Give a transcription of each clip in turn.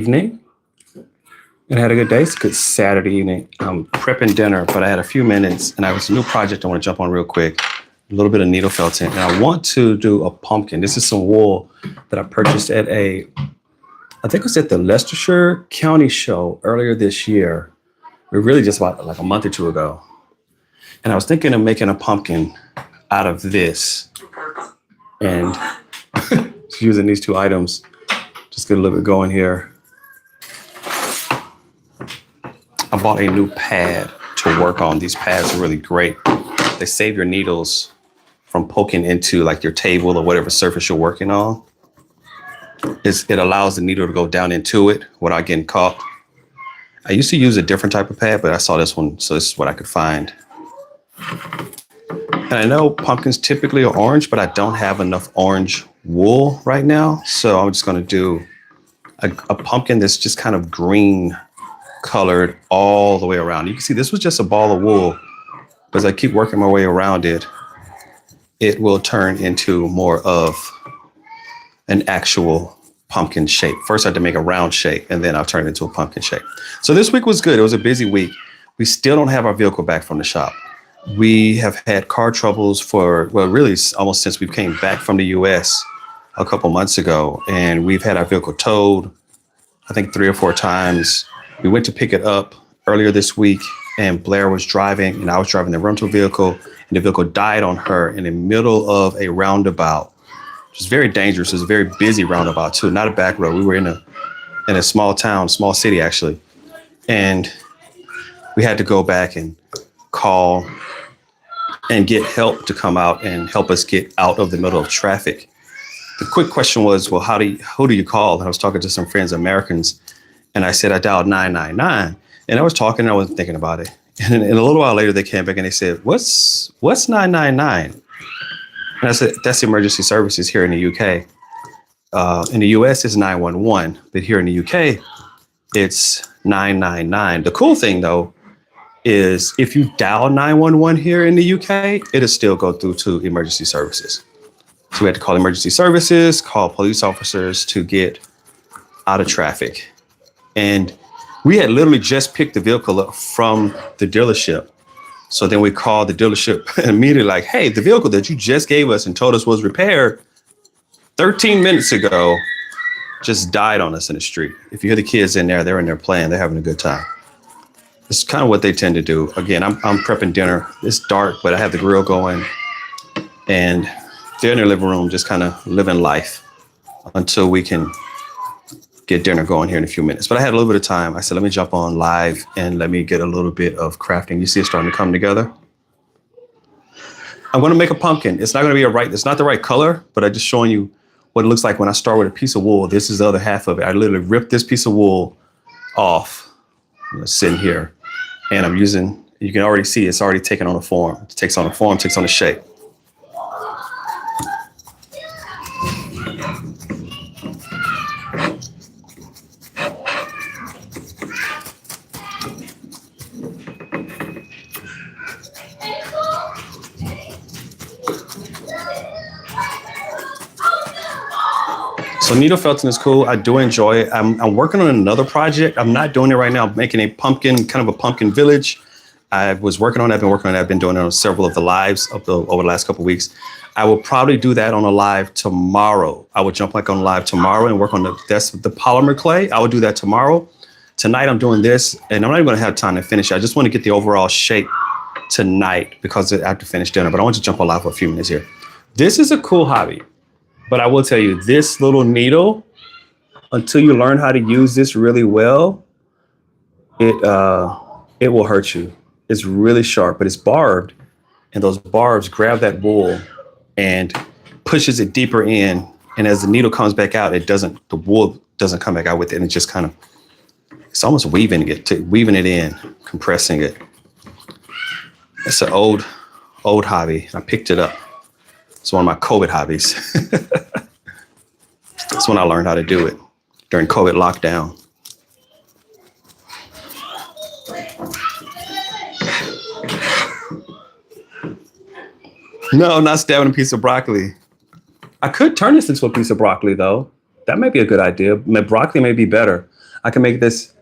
Evening and had a good day. It's a good Saturday evening. I'm prepping dinner, but I had a few minutes and I was a new project I want to jump on real quick. A little bit of needle felting. And I want to do a pumpkin. This is some wool that I purchased at I think it was at the Leicestershire County Show earlier this year. We're really just about like a month or two ago. And I was thinking of making a pumpkin out of this and just using these two items. Just get a little bit going here. I bought a new pad to work on. These pads are really great. They save your needles from poking into like your table or whatever surface you're working on. It allows the needle to go down into it without getting caught. I used to use a different type of pad, but I saw this one, so this is what I could find. And I know pumpkins typically are orange, but I don't have enough orange wool right now. So I'm just gonna do a pumpkin that's just kind of green colored all the way around. You can see this was just a ball of wool, but as I keep working my way around it, it will turn into more of an actual pumpkin shape. First I had to make a round shape and then I'll turn it into a pumpkin shape. So this week was good. It was a busy week. We still don't have our vehicle back from the shop. We have had car troubles for, well, really almost since we came back from the US a couple months ago, and we've had our vehicle towed, I think 3 or 4 times. We went to pick it up earlier this week and Blair was driving and I was driving the rental vehicle and the vehicle died on her in the middle of a roundabout, which is very dangerous. It was a very busy roundabout too, not a back road. We were in a small town, small city actually. And we had to go back and call and get help to come out and help us get out of the middle of traffic. The quick question was, well, who do you call? And I was talking to some friends, Americans, and I said, I dialed 999. And I was talking and I wasn't thinking about it. And a little while later, they came back and they said, what's 999? And I said, that's emergency services here in the UK. In the US, it's 911, but here in the UK, it's 999. The cool thing, though, is if you dial 911 here in the UK, it'll still go through to emergency services. So we had to call emergency services, call police officers to get out of traffic. And we had literally just picked the vehicle up from the dealership. So then we called the dealership and immediately like, hey, the vehicle that you just gave us and told us was repaired 13 minutes ago just died on us in the street. If you hear the kids in there, they're in there playing, they're having a good time. It's kind of what they tend to do. Again, I'm prepping dinner. It's dark, but I have the grill going and they're in their living room just kind of living life until we can get dinner going here in a few minutes. But I had a little bit of time. I said, let me jump on live and let me get a little bit of crafting. You see it starting to come together. I'm going to make a pumpkin. It's not going to be it's not the right color, but I'm just showing you what it looks like when I start with a piece of wool. This is the other half of it. I literally ripped this piece of wool off. It's sitting here and I'm using, you can already see it's already taken on a form. It takes on a form, takes on a shape. So needle felting is cool. I do enjoy it. I'm working on another project. I'm not doing it right now. I'm making a pumpkin, kind of a pumpkin village. I've been working on it. I've been doing it on several of the lives over the last couple of weeks. I will probably do that on a live tomorrow. I will jump on live tomorrow and work on the polymer clay. I will do that tomorrow. Tonight I'm doing this and I'm not even gonna have time to finish it. I just want to get the overall shape tonight because I have to finish dinner, but I want to jump on live for a few minutes here. This is a cool hobby. But I will tell you, this little needle, until you learn how to use this really well, it will hurt you. It's really sharp, but it's barbed. And those barbs grab that wool and pushes it deeper in. And as the needle comes back out, the wool doesn't come back out with it. And it just kind of, it's almost weaving it in, compressing it. It's an old hobby. I picked it up. It's one of my COVID hobbies. That's when I learned how to do it during COVID lockdown. No, not stabbing a piece of broccoli. I could turn this into a piece of broccoli, though. That may be a good idea. Broccoli may be better. I can make this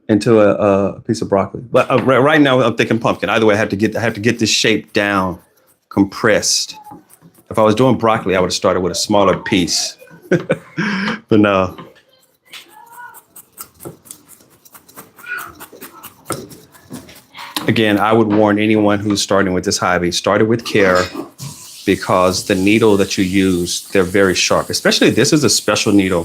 into a piece of broccoli. But right now I'm thinking pumpkin. Either way, I have to get this shape down, compressed. If I was doing broccoli, I would have started with a smaller piece. But no. Again, I would warn anyone who's starting with this hobby, start it with care, because the needle that you use, they're very sharp. Especially this is a special needle,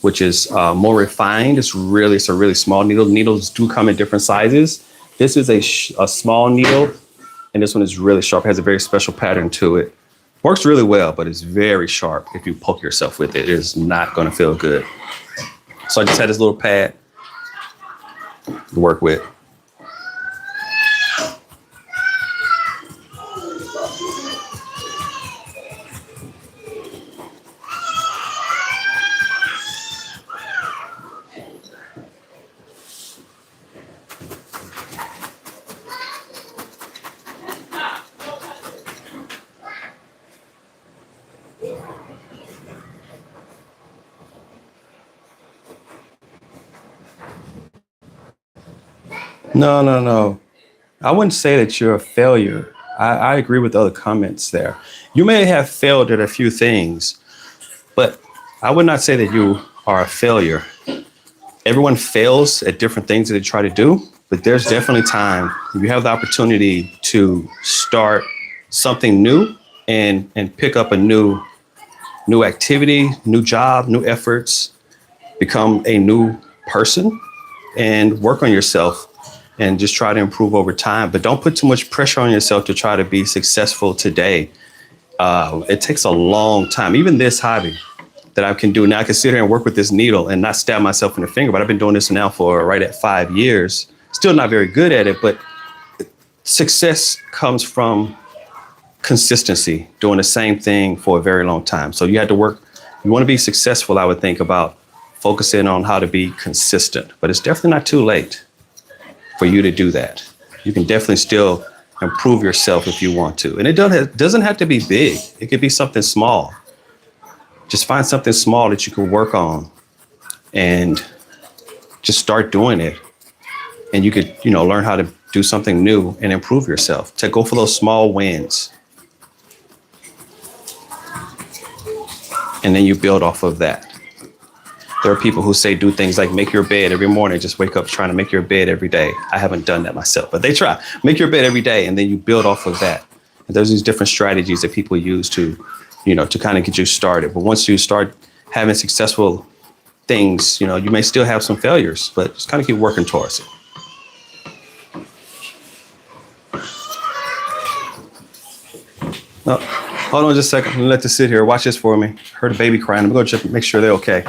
which is more refined. It's a really small needle. Needles do come in different sizes. This is a small needle, and this one is really sharp. It has a very special pattern to it. Works really well, but it's very sharp. If you poke yourself with it, it is not going to feel good. So I just had this little pad to work with. No. I wouldn't say that you're a failure. I agree with the other comments there. You may have failed at a few things, but I would not say that you are a failure. Everyone fails at different things that they try to do, but there's definitely time. If you have the opportunity to start something new and pick up a new activity, new job, new efforts, become a new person and work on yourself and just try to improve over time. But don't put too much pressure on yourself to try to be successful today. It takes a long time. Even this hobby that I can do now, I can sit here and work with this needle and not stab myself in the finger, but I've been doing this now for right at 5 years. Still not very good at it, but success comes from consistency, doing the same thing for a very long time. So you had to work. You want to be successful, I would think about focusing on how to be consistent, but it's definitely not too late for you to do that. You can definitely still improve yourself if you want to. And it doesn't have to be big. It could be something small. Just find something small that you can work on and just start doing it. And you could, learn how to do something new and improve yourself. To go for those small wins. And then you build off of that. There are people who say do things like make your bed every morning, just wake up trying to make your bed every day. I haven't done that myself, but they try. Make your bed every day, and then you build off of that. And there's these different strategies that people use to kind of get you started. But once you start having successful things, you may still have some failures, but just kind of keep working towards it. Oh, hold on just a second. Let this sit here. Watch this for me. Heard a baby crying. I'm going to make sure they're okay.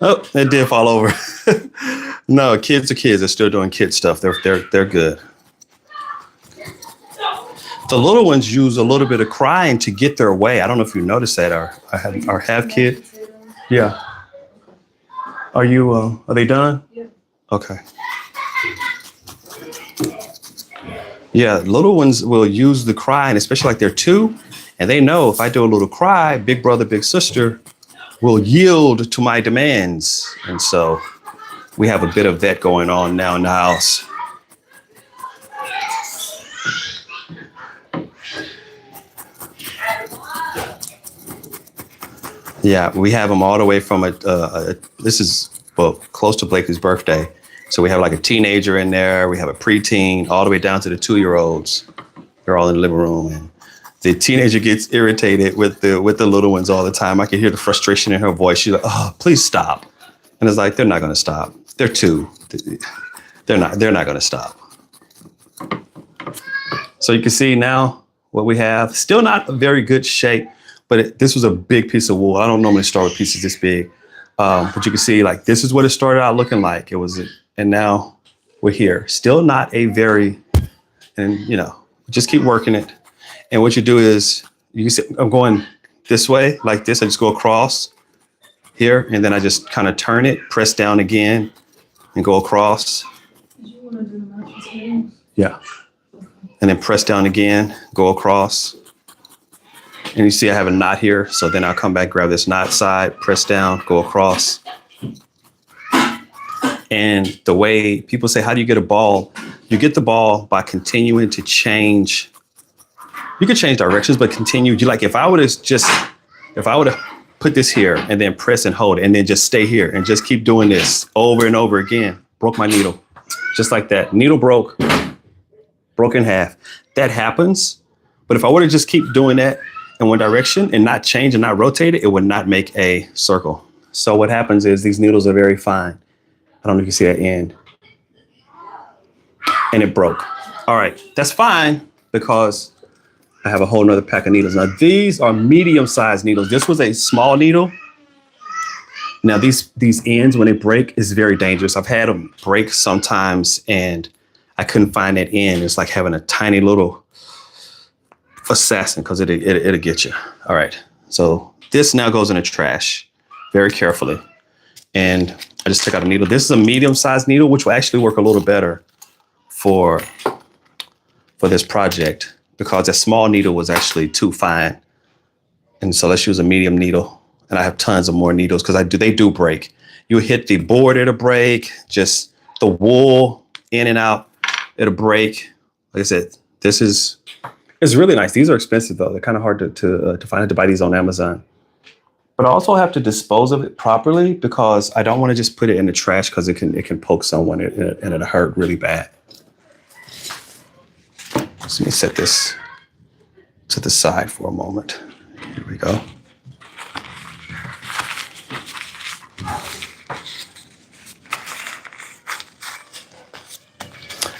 Oh, it did fall over. No, kids are kids. They're still doing kid stuff. They're good. The little ones use a little bit of crying to get their way. I don't know if you noticed that. Our have kid. Yeah. Are they done? Yeah. Okay. Yeah, little ones will use the crying, especially like they're 2, and they know if I do a little cry, big brother, big sister will yield to my demands. And so we have a bit of that going on now in the house. Yeah, we have them all the way from this is close to Blakely's birthday. So we have like a teenager in there. We have a preteen, all the way down to the 2-year-olds. They're all in the living room. And the teenager gets irritated with the little ones all the time. I can hear the frustration in her voice. She's like, "Oh, please stop." And it's like, they're not going to stop. They're 2. They're not going to stop. So you can see now what we have. Still not a very good shape, but this was a big piece of wool. I don't normally start with pieces this big. But you can see like this is what it started out looking like. And now we're here. Still not a very and just keep working it. And what you do is you can see I'm going this way like this. I just go across here, and then I just kind of turn it, press down again, and go across. Did you want to do the mattress headings? Yeah. And then press down again, go across. And you see I have a knot here. So then I'll come back, grab this knot side, press down, go across. And the way people say, how do you get a ball? You get the ball by continuing to change. You could change directions, but continue. If I would have put this here and then press and hold and then just stay here and just keep doing this over and over again, broke my needle. Just like that. Needle broke in half. That happens. But if I were to just keep doing that in one direction and not change and not rotate it, it would not make a circle. So what happens is these needles are very fine. I don't know if you see that end. And it broke. All right, that's fine because I have a whole nother pack of needles. Now these are medium-sized needles. This was a small needle. Now these ends, when they break, is very dangerous. I've had them break sometimes and I couldn't find that end. It's like having a tiny little assassin because it'll get you. All right, so this now goes in the trash very carefully. And I just took out a needle. This is a medium-sized needle, which will actually work a little better for this project because that small needle was actually too fine. And so let's use a medium needle. And I have tons of more needles because they do break. You hit the board, it'll break. Just the wool in and out, it'll break. Like I said, it's really nice. These are expensive though. They're kind of hard to find. I have to buy these on Amazon. But I also have to dispose of it properly because I don't want to just put it in the trash because it can poke someone and it'll hurt really bad. So let me set this to the side for a moment. Here we go.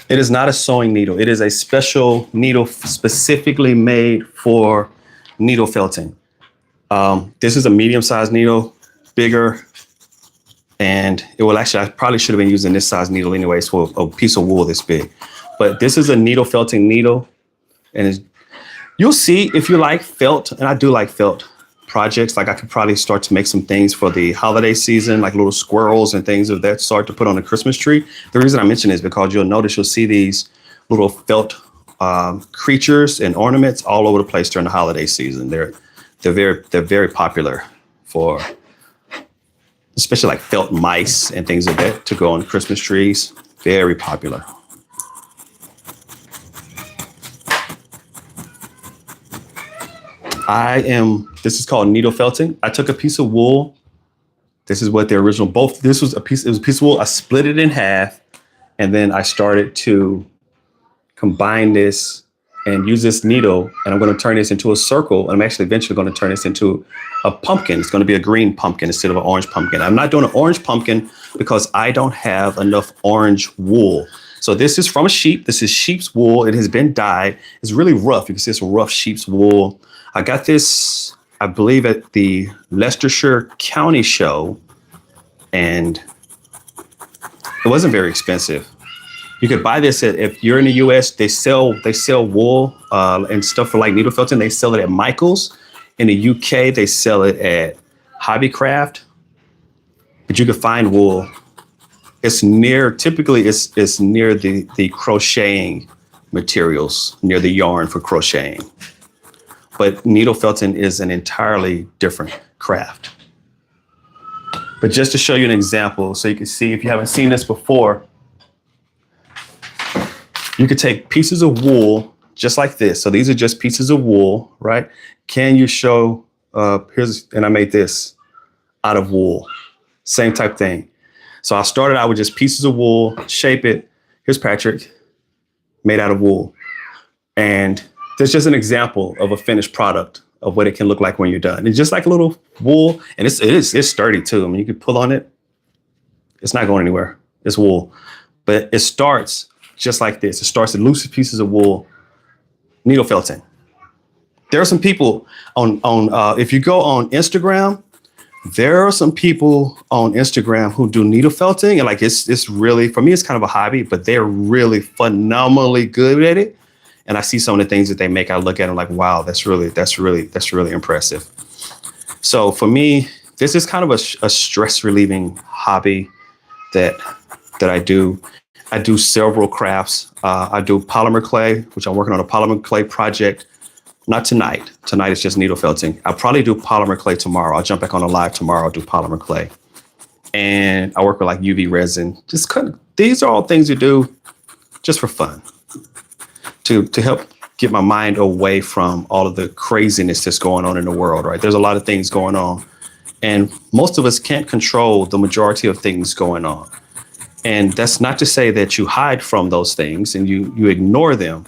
It is not a sewing needle. It is a special needle specifically made for needle felting. This is a medium-sized needle, bigger, and it will actually, I probably should have been using this size needle anyways for a piece of wool this big. But this is a needle felting needle, and you'll see if you like felt, and I do like felt projects. Like I could probably start to make some things for the holiday season, like little squirrels and things of that sort to put on the Christmas tree. The reason I mention it is because you'll see these little felt creatures and ornaments all over the place during the holiday season. They're very popular for, especially like felt mice and things like that to go on Christmas trees. Very popular. This is called needle felting. I took a piece of wool. This is what the original, it was a piece of wool. I split it in half and then I started to combine this and use this needle, and I'm going to turn this into a circle. I'm actually eventually going to turn this into a pumpkin. It's going to be a green pumpkin instead of an orange pumpkin. I'm not doing an orange pumpkin because I don't have enough orange wool. So this is from a sheep. This is sheep's wool. It has been dyed. It's really rough. You can see it's rough sheep's wool. I got this, I believe, at the Leicestershire County Show, and it wasn't very expensive. You could buy this if you're in the US, they sell wool and stuff for like needle felting. They sell it at Michael's. In the UK, they sell it at Hobbycraft. But you can find wool. It's near the crocheting materials, near the yarn for crocheting. But needle felting is an entirely different craft. But just to show you an example, so you can see if you haven't seen this before, you could take pieces of wool just like this. So these are just pieces of wool, right? Can you show, and I made this out of wool. Same type thing. So I started out with just pieces of wool, shape it. Here's Patrick, made out of wool. And there's just an example of a finished product of what it can look like when you're done. It's just like a little wool, and it's sturdy too. I mean, you can pull on it. It's not going anywhere. It's wool. But it starts just like this. It starts in loose pieces of wool, needle felting. There are some people on if you go on Instagram, there are some people on Instagram who do needle felting, and like it's really, for me, it's kind of a hobby, but they're really phenomenally good at it. and I see some of the things that they make. I look at them like, wow, that's really impressive. So for me, this is kind of a stress relieving hobby that I do. I do several crafts. I do polymer clay, which I'm working on a polymer clay project. Not tonight. Tonight is just needle felting. I'll probably do polymer clay tomorrow. I'll jump back on a live tomorrow. I'll do polymer clay. And I work with like UV resin. Just these are all things you do just for fun to help get my mind away from all of the craziness that's going on in the world, right? There's a lot of things going on, and most of us can't control the majority of things going on. And that's not to say that you hide from those things and you ignore them,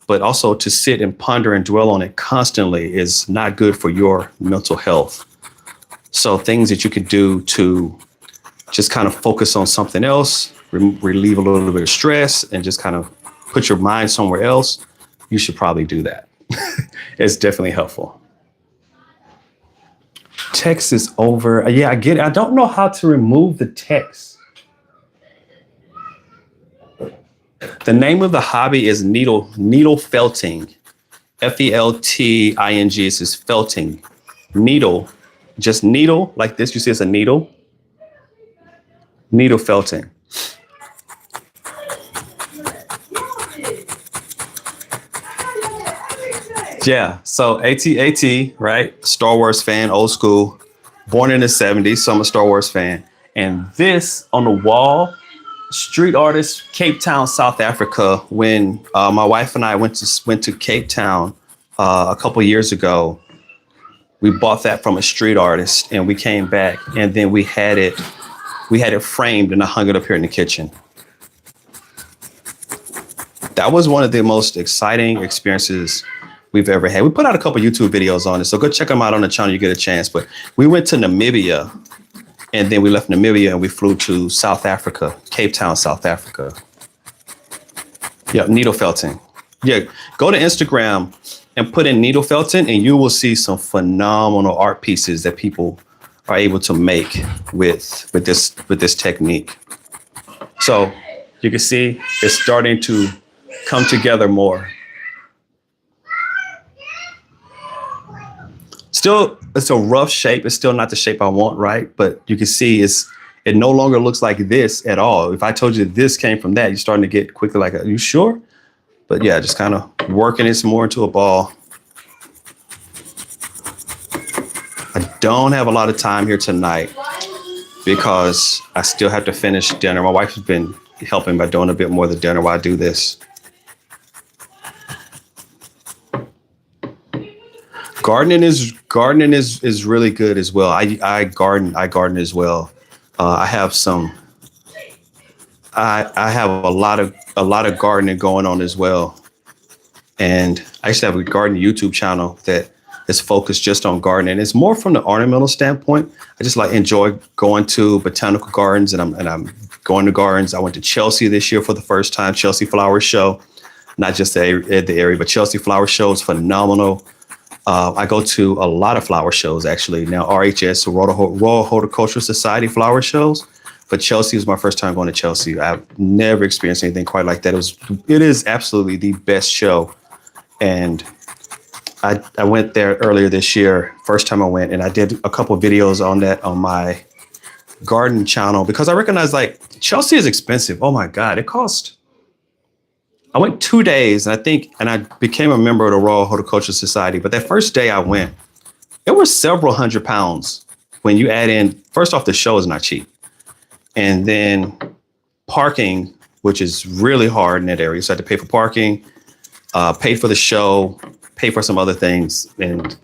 but also to sit and ponder and dwell on it constantly is not good for your mental health. So things that you could do to just kind of focus on something else, relieve a little bit of stress, and just kind of put your mind somewhere else, you should probably do that. It's definitely helpful. Text is over. Yeah, I get it. I don't know how to remove the text. The name of the hobby is needle felting. Felting. This is felting. Needle, just needle like this. You see, it's a needle. Needle felting. Yeah. So AT, right? Star Wars fan, old school, born in the 70s. So I'm a Star Wars fan. And this on the wall, street artist, Cape Town, South Africa. When my wife and I went to Cape Town a couple years ago, we bought that from a street artist, and we came back, and then we had it framed, and I hung it up here in the kitchen. That was one of the most exciting experiences we've ever had. We put out a couple YouTube videos on it, so go check them out on the channel. You get a chance. But we went to Namibia, and then we left Namibia and we flew to South Africa, Cape Town, South Africa. Yeah, needle felting. Yeah, go to Instagram and put in needle felting, and you will see some phenomenal art pieces that people are able to make with this technique. So you can see it's starting to come together more. Still, it's a rough shape. It's still not the shape I want, right? But you can see it no longer looks like this at all. If I told you this came from that, you're starting to get quickly like, are you sure? But yeah, just kind of working it some more into a ball. I don't have a lot of time here tonight because I still have to finish dinner. My wife has been helping by doing a bit more of the dinner while I do this. Gardening is really good as well. I garden as well. I have I have a lot of gardening going on as well. And I used to have a garden YouTube channel that is focused just on gardening. It's more from the ornamental standpoint. I just enjoy going to botanical gardens, and I'm going to gardens. I went to Chelsea this year for the first time, Chelsea Flower Show, not just the area, but Chelsea Flower Show is phenomenal. I go to a lot of flower shows, actually. Now, RHS, Royal Horticultural Society flower shows. But Chelsea was my first time going to Chelsea. I've never experienced anything quite like that. It is absolutely the best show. And I went there earlier this year, first time I went, and I did a couple of videos on that on my garden channel because I recognized Chelsea is expensive. Oh my God, it cost. I went 2 days, and I became a member of the Royal Horticultural Society. But that first day I went, it was several $100s when you add in, first off, the show is not cheap. And then parking, which is really hard in that area. So I had to pay for parking, pay for the show, pay for some other things. And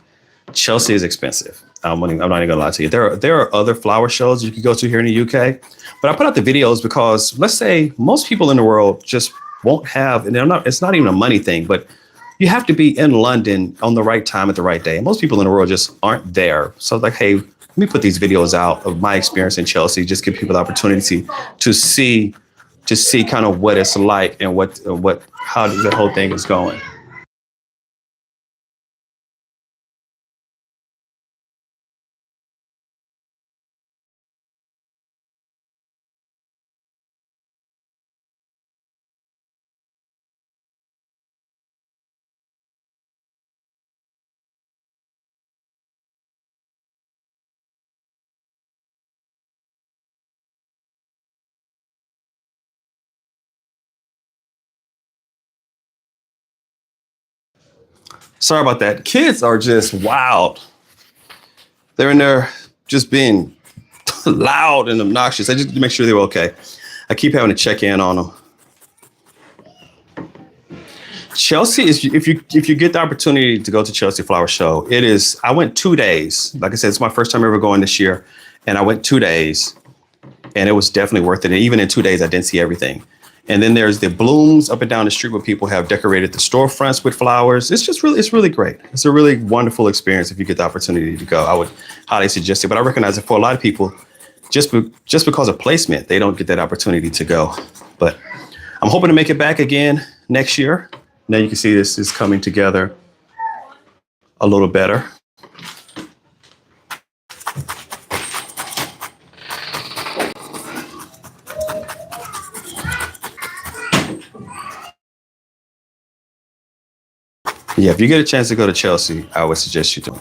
Chelsea is expensive. I'm not even gonna lie to you. There are other flower shows you can go to here in the UK, but I put out the videos because let's say most people in the world just won't have, and it's not even a money thing, but you have to be in London on the right time at the right day. And most people in the world just aren't there. So hey, let me put these videos out of my experience in Chelsea, just give people the opportunity to see kind of what it's like and how the whole thing is going. Sorry about that. Kids are just wild. They're in there just being loud and obnoxious. I just to make sure they're okay. I keep having to check in on them. Chelsea is if you get the opportunity to go to Chelsea Flower Show, it is. I went 2 days. Like I said, it's my first time ever going this year, and I went 2 days, and it was definitely worth it. And even in 2 days, I didn't see everything. And then there's the blooms up and down the street where people have decorated the storefronts with flowers. It's really great. It's a really wonderful experience if you get the opportunity to go. I would highly suggest it. But I recognize that for a lot of people, just because of placement, they don't get that opportunity to go. But I'm hoping to make it back again next year. Now you can see this is coming together a little better. Yeah, if you get a chance to go to Chelsea, I would suggest you do.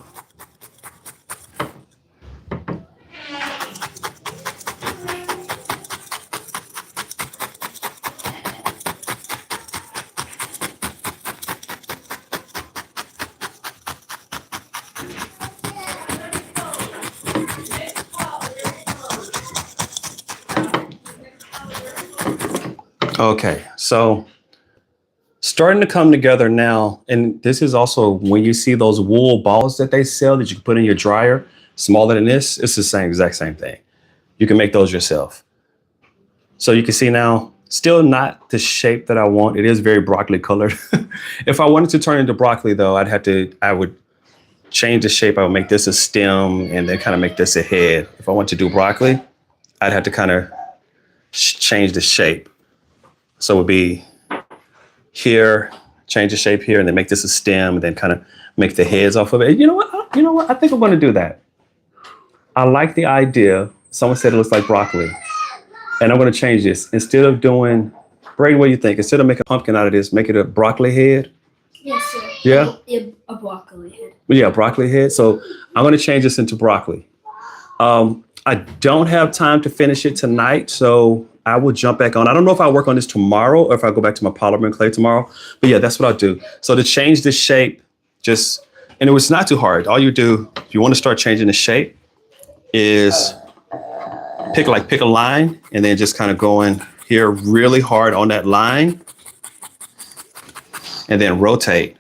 Okay, so starting to come together now. And this is also when you see those wool balls that they sell that you can put in your dryer, smaller than this, it's the exact same thing. You can make those yourself. So you can see now, still not the shape that I want. It is very broccoli colored. If I wanted to turn into broccoli though, I would change the shape. I would make this a stem and then kind of make this a head. If I want to do broccoli, I'd have to kind of change the shape. So it would be here, change the shape here, and then make this a stem, and then kind of make the heads off of it. You know what? I think I'm going to do that. I like the idea. Someone said it looks like broccoli, and I'm going to change this. Instead of doing, Brady, what do you think? Instead of making a pumpkin out of this, make it a broccoli head. Yes, sir. Yeah? A broccoli head. Yeah, broccoli head. So I'm going to change this into broccoli. I don't have time to finish it tonight, so I will jump back on. I don't know if I'll work on this tomorrow or if I'll go back to my polymer and clay tomorrow. But yeah, that's what I'll do. So to change the shape, and it was not too hard. All you do, if you want to start changing the shape, is pick a line and then just kind of go in here really hard on that line and then rotate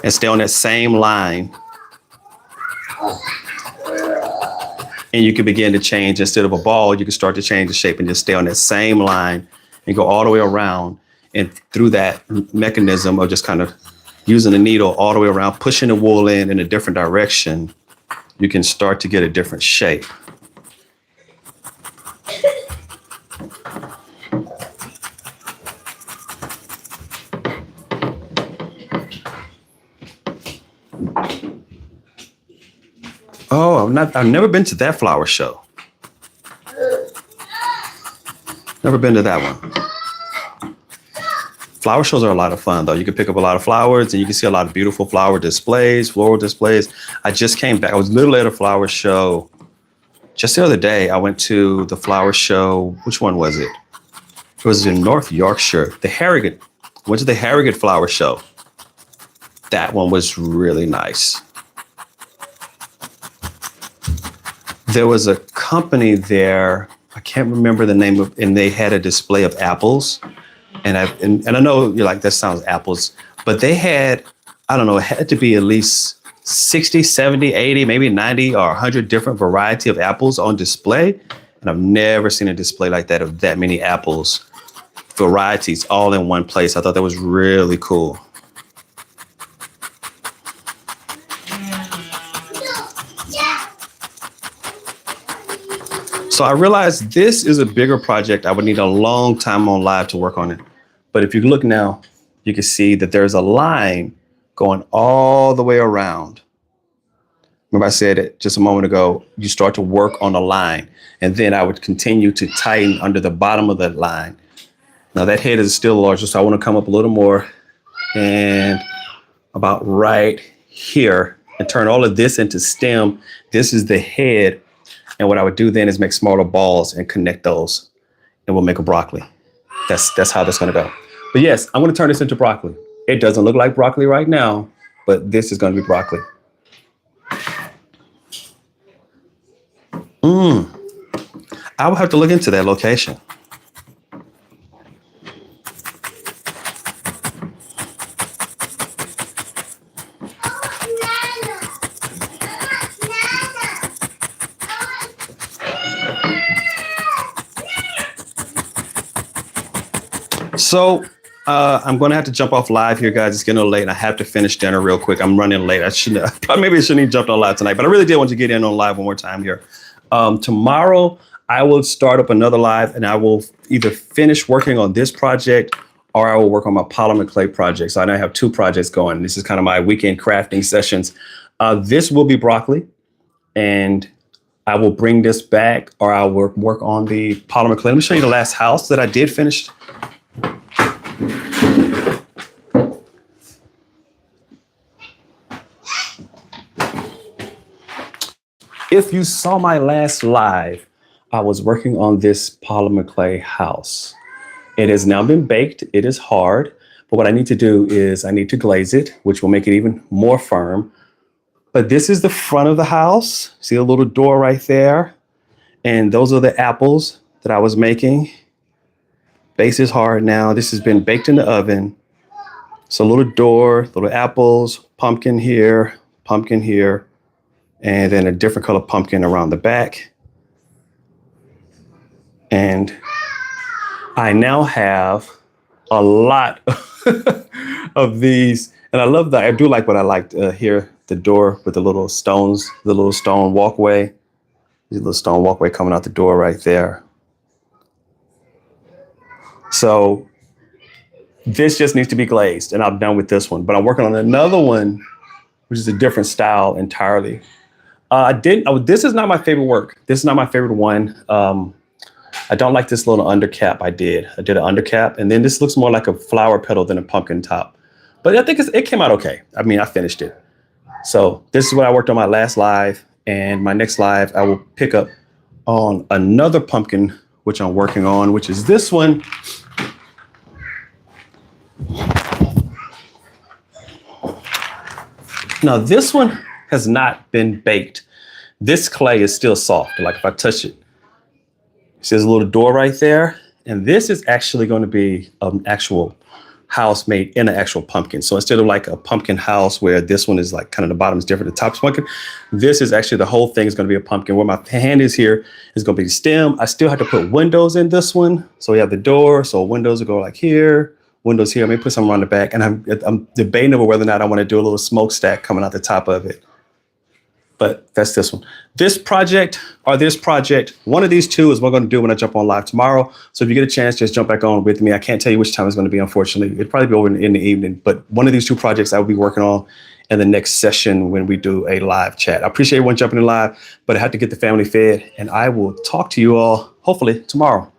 and stay on that same line. And you can begin to change. Instead of a ball, you can start to change the shape and just stay on that same line and go all the way around. And through that mechanism of just kind of using the needle all the way around, pushing the wool in a different direction, you can start to get a different shape. Oh, I've never been to that flower show. Never been to that one. Flower shows are a lot of fun, though. You can pick up a lot of flowers and you can see a lot of beautiful flower displays, floral displays. I just came back. I was literally at a flower show just the other day. I went to the flower show. Which one was it? It was in North Yorkshire. The Harrogate. Went to the Harrogate flower show. That one was really nice. There was a company there, I can't remember the name of, and they had a display of apples. And I know you're like, that sounds apples, but they had, I don't know, it had to be at least 60, 70, 80, maybe 90 or 100 different variety of apples on display. And I've never seen a display like that of that many apples, varieties all in one place. I thought that was really cool. So I realized this is a bigger project. I would need a long time on live to work on it. But if you look now, you can see that there's a line going all the way around. Remember I said it just a moment ago, you start to work on a line and then I would continue to tighten under the bottom of that line. Now that head is still larger, so I want to come up a little more and about right here and turn all of this into stem. This is the head. And what I would do then is make smaller balls and connect those and we'll make a broccoli. That's how that's going to go. But yes, I'm going to turn this into broccoli. It doesn't look like broccoli right now, but this is going to be broccoli. I will have to look into that location. So I'm going to have to jump off live here, guys. It's getting a little late, and I have to finish dinner real quick. I'm running late. I shouldn't. Maybe I shouldn't have jumped on live tonight, but I really did want to get in on live one more time here. Tomorrow, I will start up another live, and I will either finish working on this project or I will work on my polymer clay project. So I now have 2 projects going. This is kind of my weekend crafting sessions. This will be broccoli, and I will bring this back, or I'll work on the polymer clay. Let me show you the last house that I did finish. If you saw my last live, I was working on this polymer clay house. It has now been baked. It is hard, but what I need to do is I need to glaze it, which will make it even more firm. But this is the front of the house. See a little door right there? And those are the apples that I was making. Base is hard now. This has been baked in the oven. So a little door, little apples, pumpkin here, and then a different color pumpkin around the back. And I now have a lot of these. And I love that. I do like what I liked here, the door with the little stones, the little stone walkway. There's a little stone walkway coming out the door right there. So this just needs to be glazed, and I'm done with this one. But I'm working on another one, which is a different style entirely. This is not my favorite work. This is not my favorite one. I don't like this little undercap I did an undercap, and then this looks more like a flower petal than a pumpkin top. But I think it came out okay. I mean, I finished it. So this is what I worked on my last live, and my next live, I will pick up on another pumpkin, which I'm working on, which is this one. Now, this one has not been baked. This clay is still soft. Like if I touch it, see there's a little door right there. And this is actually going to be an actual house made in an actual pumpkin. So instead of like a pumpkin house where this one is like kind of the bottom is different, the top is pumpkin, this is actually the whole thing is going to be a pumpkin. Where my hand is here is going to be the stem. I still have to put windows in this one. So we have the door. So windows will go like here. Windows here. I may put some on the back, and I'm debating over whether or not I want to do a little smokestack coming out the top of it. But that's this one. This project, one of these 2 is what I'm going to do when I jump on live tomorrow. So if you get a chance, just jump back on with me. I can't tell you which time it's going to be, unfortunately. It'll probably be over in the evening. But one of these 2 projects I will be working on in the next session when we do a live chat. I appreciate everyone jumping in live, but I have to get the family fed, and I will talk to you all hopefully tomorrow.